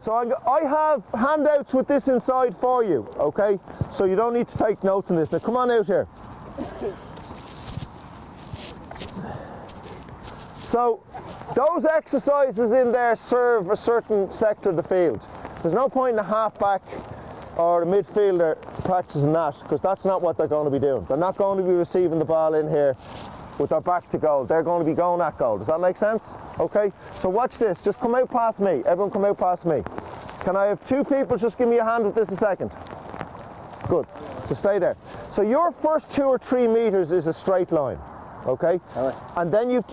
So I have handouts with this inside for you, okay? So you don't need to take notes on this. Now come on out here. So those exercises in there serve a certain sector of the field. There's no point in the half-back or the midfielder practicing that, because that's not what they're going to be doing. They're not going to be receiving the ball in here with their back to goal. They're going to be going at goal. Does that make sense? Okay, so watch this. Just come out past me. Everyone come out past me. Can I have two people just give me a hand with this a second? Good. So stay there. So your first 2 or 3 meters is a straight line. Okay? Right. And then you've,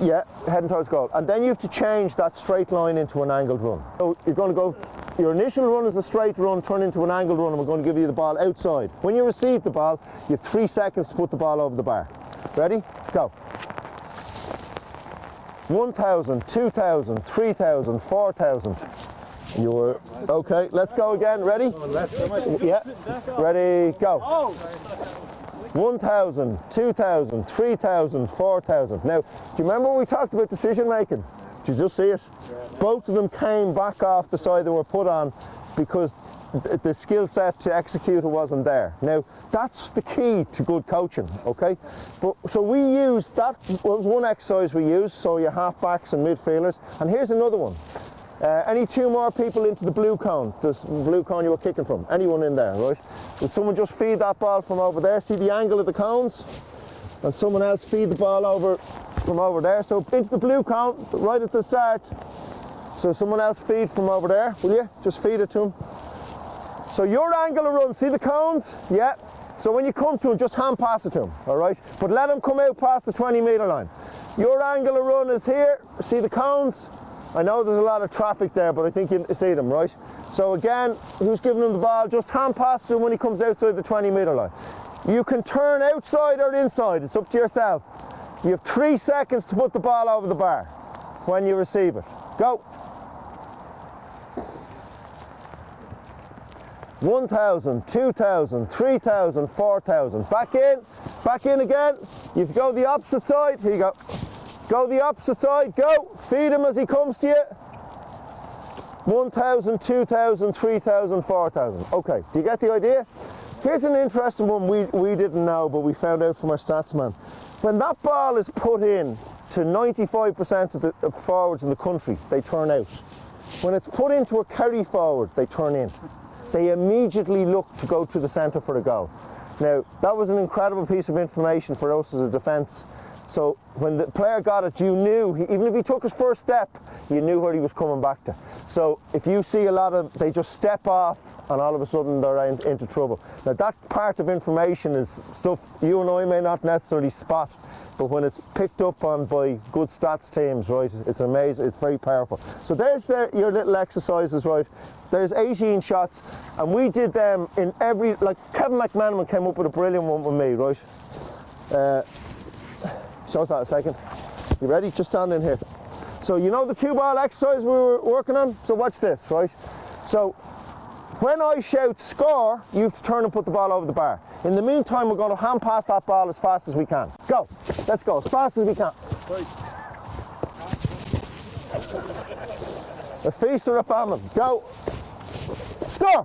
heading towards goal. And then you have to change that straight line into an angled run. So you're going to go, your initial run is a straight run, turn into an angled run, and we're going to give you the ball outside. When you receive the ball, you have 3 seconds to put the ball over the bar. Ready? Go. 1,000, 2,000, 3,000, 4,000. You were, okay, let's go again. Ready? Yeah. Ready, go. 1,000, 2,000, 3,000, 4,000. Now, do you remember when we talked about decision making? Did you just see it? Both of them came back off the side they were put on because the skill set to execute it wasn't there. Now, that's the key to good coaching, okay? So we used, that was one exercise we used, so your half-backs and midfielders. And here's another one. Any 2 more people into the blue cone, this blue cone you were kicking from? Anyone in there, right? Would someone just feed that ball from over there? See the angle of the cones? And someone else feed the ball over from over there. So into the blue cone, right at the start. So someone else feed from over there, will you? Just feed it to him. So your angle of run, see the cones? Yeah. So when you come to him, just hand pass it to him, all right? But let him come out past the 20-meter line. Your angle of run is here. See the cones? I know there's a lot of traffic there, but I think you see them, right? So again, who's giving him the ball? Just hand pass to him when he comes outside the 20-meter line. You can turn outside or inside. It's up to yourself. You have 3 seconds to put the ball over the bar when you receive it. Go. 1,000, 2,000, 3,000, 4,000. Back in again. You have to go the opposite side. Here you go. Go the opposite side, go. Feed him as he comes to you. 1,000, 2,000, 3,000, 4,000. Okay, do you get the idea? Here's an interesting one we didn't know, but we found out from our stats man. When that ball is put in to 95% of the forwards in the country, they turn out. When it's put into a carry forward, they turn in. They immediately look to go to the centre for the goal. Now, that was an incredible piece of information for us as a defence. So when the player got it, you knew, even if he took his first step, you knew where he was coming back to. So if you see a lot of, they just step off and all of a sudden they're into trouble. Now that part of information is stuff you and I may not necessarily spot, but when it's picked up on by good stats teams, right, it's amazing, it's very powerful. So there's your little exercises, right. There's 18 shots, and we did them in every, like Kevin McManaman came up with a brilliant one with me, right. Show us that a second. You ready? Just stand in here. So you know the 2-ball exercise we were working on? So watch this, right? So when I shout score, you have to turn and put the ball over the bar. In the meantime, we're going to hand pass that ball as fast as we can. Go. Let's go. As fast as we can. A feast or a famine. Go. Score.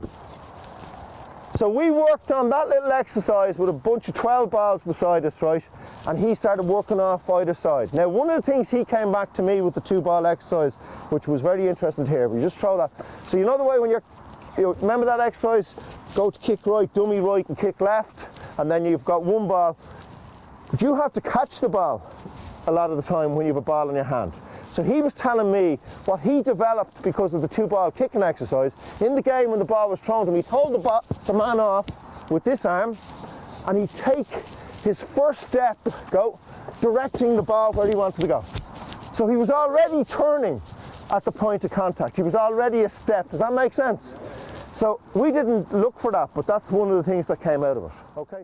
So we worked on that little exercise with a bunch of 12 balls beside us, right? And he started working off either side. Now, one of the things he came back to me with the 2-ball exercise, which was very interesting to hear, but you just throw that. So you know the way when remember that exercise? Go to kick right, dummy right, and kick left, and then you've got 1 ball. But you have to catch the ball a lot of the time when you have a ball in your hand. So he was telling me what he developed because of the 2-ball kicking exercise. In the game when the ball was thrown to him, he told the man off with this arm, and he'd take his first step, go, directing the ball where he wanted to go. So he was already turning at the point of contact. He was already a step. Does that make sense? So we didn't look for that, but that's one of the things that came out of it. Okay.